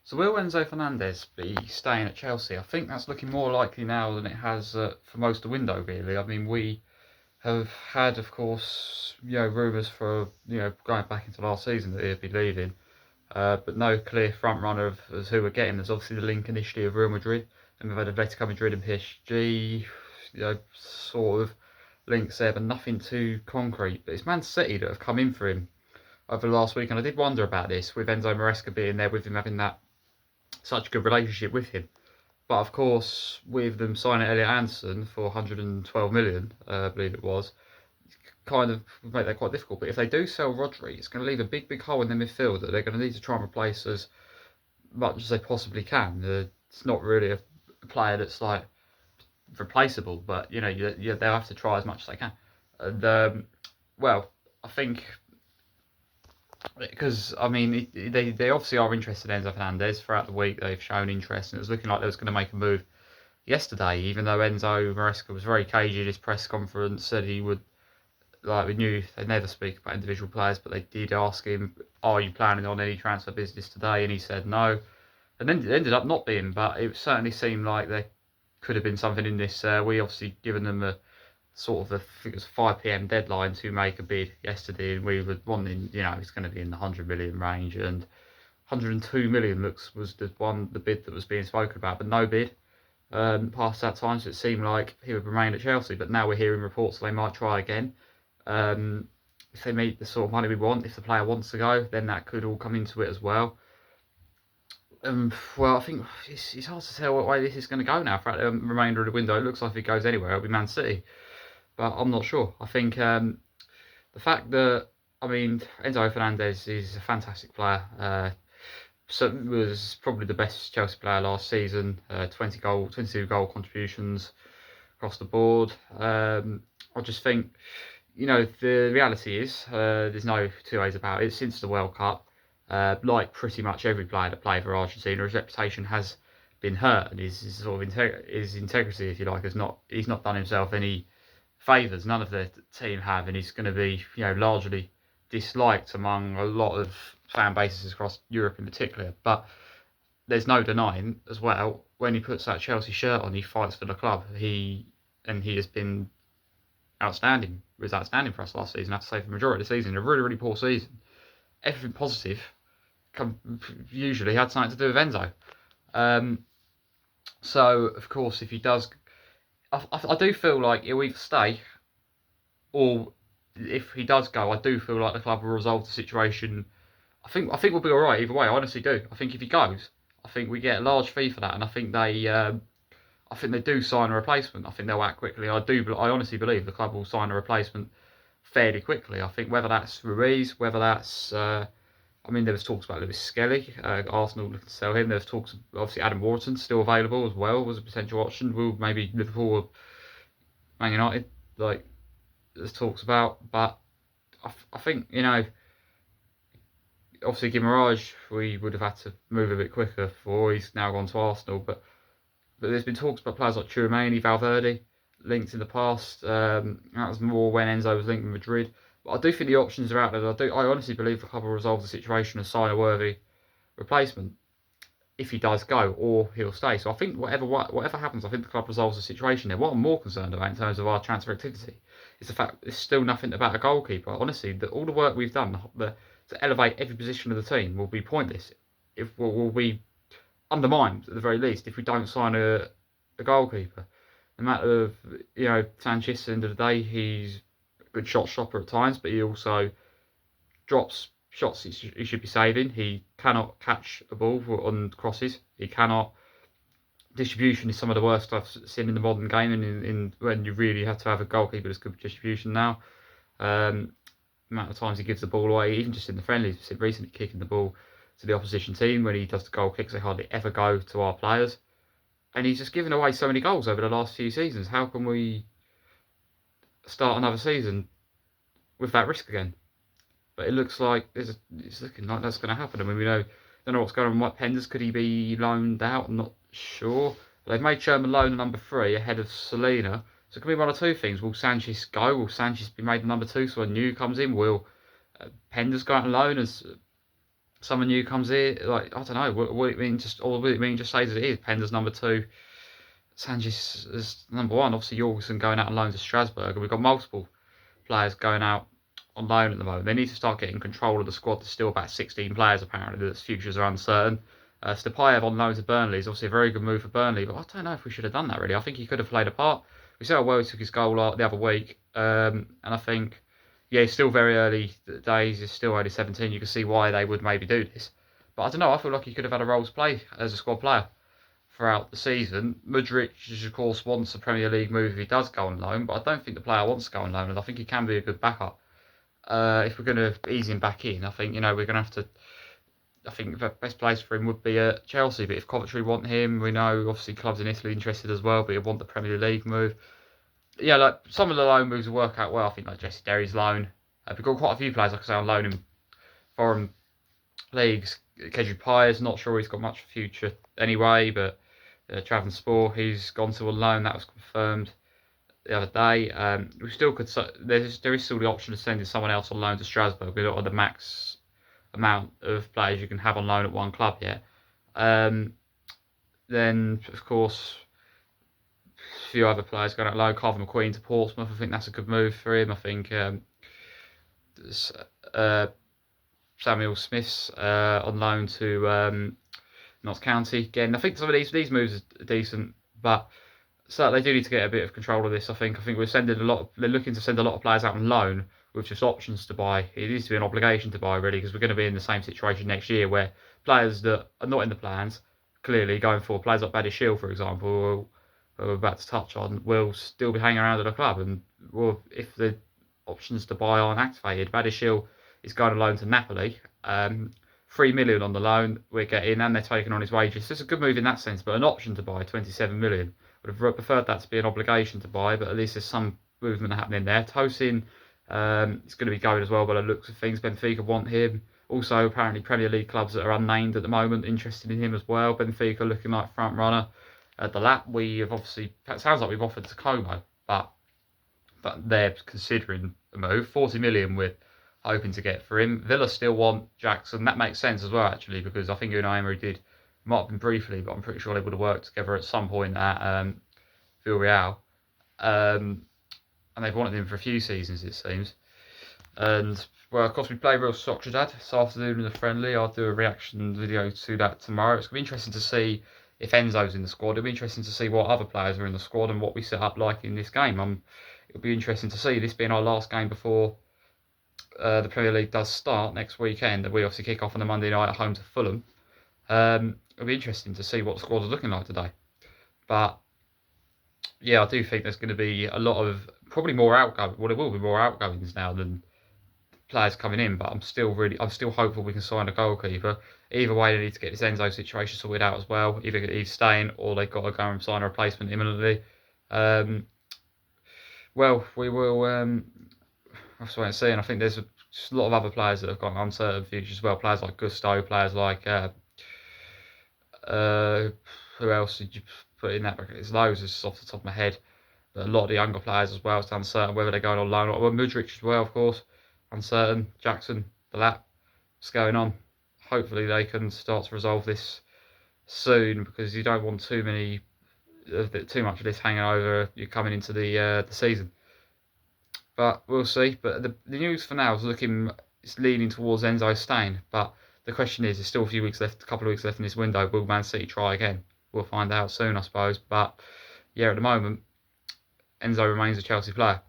So will Enzo Fernandez be staying at Chelsea? I think that's looking more likely now than it has for most of the window, really. I mean, we have had, of course, rumours for, going back into last season that he'd be leaving, but no clear front runner as who we're getting. There's obviously the link initially of Real Madrid, and we've had Atletico Madrid and PSG, sort of links there, but nothing too concrete. But it's Man City that have come in for him over the last week, and I did wonder about this with Enzo Maresca being there, with him having that such a good relationship with him. But of course, with them signing Elliot Anderson for 112 million, I believe it was, kind of make that quite difficult. But if they do sell Rodri, it's going to leave a big, big hole in the midfield that they're going to need to try and replace as much as they possibly can. It's not really a player that's like replaceable, but they'll have to try as much as they can. And well, I think because I mean they obviously are interested in Enzo Fernandez throughout the week. They've shown interest, and it was looking like they was going to make a move yesterday. Even though Enzo Maresca was very cagey in his press conference, said he would, like, we knew they never speak about individual players, but they did ask him, "Are you planning on any transfer business today?" And he said no, and then it ended up not being. But it certainly seemed like there could have been something in this. We obviously given them a sort of, I think it was 5 p.m. deadline to make a bid yesterday, and we were wanting, it's going to be in the 100 million range, and 102 million was the bid that was being spoken about, but no bid past that time. So it seemed like he would remain at Chelsea, but now we're hearing reports they might try again. If they meet the sort of money we want, if the player wants to go, then that could all come into it as well. Well, I think it's hard to tell what way this is going to go now for the remainder of the window. It looks like if it goes anywhere, it'll be Man City, but I'm not sure. I think the fact that, I mean, Enzo Fernandez is a fantastic player. So was probably the best Chelsea player last season. 22 goal contributions across the board. I just think, the reality is there's no two ways about it. Since the World Cup, like pretty much every player that played for Argentina, his reputation has been hurt, and his sort of his integrity, if you like, he's not done himself any favours. None of the team have, and he's going to be, largely disliked among a lot of fan bases across Europe in particular. But there's no denying as well, when he puts that Chelsea shirt on, he fights for the club. He has been outstanding. He was outstanding for us last season. I have to say, for the majority of the season, a really, really poor season. Everything positive usually had something to do with Enzo. So of course, if he does, I do feel like he'll either stay, or if he does go, I do feel like the club will resolve the situation. I think we'll be all right either way. I honestly do. I think if he goes, I think we get a large fee for that, and I think they do sign a replacement. I think they'll act quickly. I honestly believe the club will sign a replacement fairly quickly. I think whether that's Ruiz, whether that's I mean, there was talks about Lewis Skelly, Arsenal looking to sell him. There's talks, obviously Adam Wharton still available as well, was a potential option. Will maybe Liverpool or Man United, like there's talks about. But I think, obviously Guimaraes, we would have had to move a bit quicker for. He's now gone to Arsenal, but there's been talks about players like Tchouaméni, Valverde, linked in the past. That was more when Enzo was linked with Madrid. But I do think the options are out there. I honestly believe the club will resolve the situation and sign a worthy replacement if he does go, or he'll stay. So I think whatever happens, I think the club resolves the situation there. What I'm more concerned about in terms of our transfer activity is the fact there's still nothing about a goalkeeper. Honestly, all the work we've done to elevate every position of the team will be pointless. If will be undermined at the very least if we don't sign a goalkeeper. The matter of, Sanchez, at the end of the day, he's a good shot stopper at times, but he also drops shots he should be saving. He cannot catch a ball on crosses. He cannot. Distribution is some of the worst I've seen in the modern game, and in when you really have to have a goalkeeper that's good distribution now. The amount of times he gives the ball away, even just in the friendlies, recently kicking the ball to the opposition team. When he does the goal kicks, they hardly ever go to our players. And he's just given away so many goals over the last few seasons. How can we start another season with that risk again? But it looks like it's looking like that's going to happen. I mean, we don't know what's going on with Mike Penders. Could he be loaned out? I'm not sure. They've made Sherman loan number 3 ahead of Selena. So it could be one of two things. Will Sanchez go? Will Sanchez be made number 2 so a new comes in? Will Penders go out on loan as someone new comes in, like, I don't know, will it mean just, or will it mean just say as it is, Pender's number 2, Sanchez is number 1, obviously Jorgensen going out on loan to Strasbourg, and we've got multiple players going out on loan at the moment. They need to start getting control of the squad. There's still about 16 players apparently that's futures are uncertain. Stepaev on loan to Burnley is obviously a very good move for Burnley, but I don't know if we should have done that really. I think he could have played a part. We saw how well he took his goal the other week, and I think, yeah, it's still very early days. It's still only 17. You can see why they would maybe do this, but I don't know. I feel like he could have had a role to play as a squad player throughout the season. Mudryk, of course, wants a Premier League move if he does go on loan, but I don't think the player wants to go on loan, and I think he can be a good backup. If we're going to ease him back in, I think, we're going to have to. I think the best place for him would be at Chelsea, but if Coventry want him, we know obviously clubs in Italy interested as well, but he'll want the Premier League move. Yeah, like some of the loan moves will work out well. I think like Jesse Derry's loan. We've got quite a few players, like I say, on loan in foreign leagues. Kedri Pire's not sure he's got much future anyway, but Travanspor, he's gone to a loan, that was confirmed the other day. We still could. There is still the option of sending someone else on loan to Strasbourg. We're not at the max amount of players you can have on loan at one club yet. Then of course, a few other players going out loan. Carver McQueen to Portsmouth. I think that's a good move for him. I think Samuel Smith's on loan to Notts County again. I think some of these moves are decent, but so they do need to get a bit of control of this. I think we're sending they're looking to send a lot of players out on loan with just options to buy. It needs to be an obligation to buy really, because we're going to be in the same situation next year where players that are not in the plans, clearly going for players like Badiashile, for example, who we're about to touch on, will still be hanging around at the club, and if the options to buy aren't activated, Badiashile is going on loan to Napoli. 3 million on the loan we're getting, and they're taking on his wages. So it's a good move in that sense, but an option to buy 27 million. Would have preferred that to be an obligation to buy, but at least there's some movement happening there. Tosin is going to be going as well by the looks of things. Benfica want him. Also, apparently Premier League clubs that are unnamed at the moment interested in him as well. Benfica looking like front runner. The lap we have obviously, it sounds like we've offered to Como, but they're considering a move. 40 million we're hoping to get for him. Villa still want Jackson. That makes sense as well actually, because I think Unai Emery did. Might have been briefly, but I'm pretty sure they would have worked together at some point at Villarreal. And they've wanted him for a few seasons, it seems. And, well, of course, we play Real Sociedad this afternoon in the friendly. I'll do a reaction video to that tomorrow. It's going to be interesting to see if Enzo's in the squad. It'll be interesting to see what other players are in the squad and what we set up like in this game. It'll be interesting to see, this being our last game before the Premier League does start next weekend. We obviously kick off on a Monday night at home to Fulham. It'll be interesting to see what the squad is looking like today. But yeah, I do think there's going to be a lot of probably more outgoing. Well, there will be more outgoings now than players coming in. But I'm still hopeful we can sign a goalkeeper. Either way, they need to get this Enzo situation sorted out as well. Either he's staying or they've got to go and sign a replacement imminently. Well, we will. That's what I'm saying. I think there's just a lot of other players that have got uncertain futures as well. Players like Gusto, players like. Who else did you put in that bracket? There's loads just off the top of my head. But a lot of the younger players as well, it's uncertain whether they're going on loan or well, Mudryk as well, of course. Uncertain. Jackson, the lap. What's going on? Hopefully they can start to resolve this soon, because you don't want too much of this hanging over you coming into the season. But we'll see. But the news for now is it's leaning towards Enzo staying. But the question is, there's still a couple of weeks left in this window. Will Man City try again? We'll find out soon, I suppose. But yeah, at the moment, Enzo remains a Chelsea player.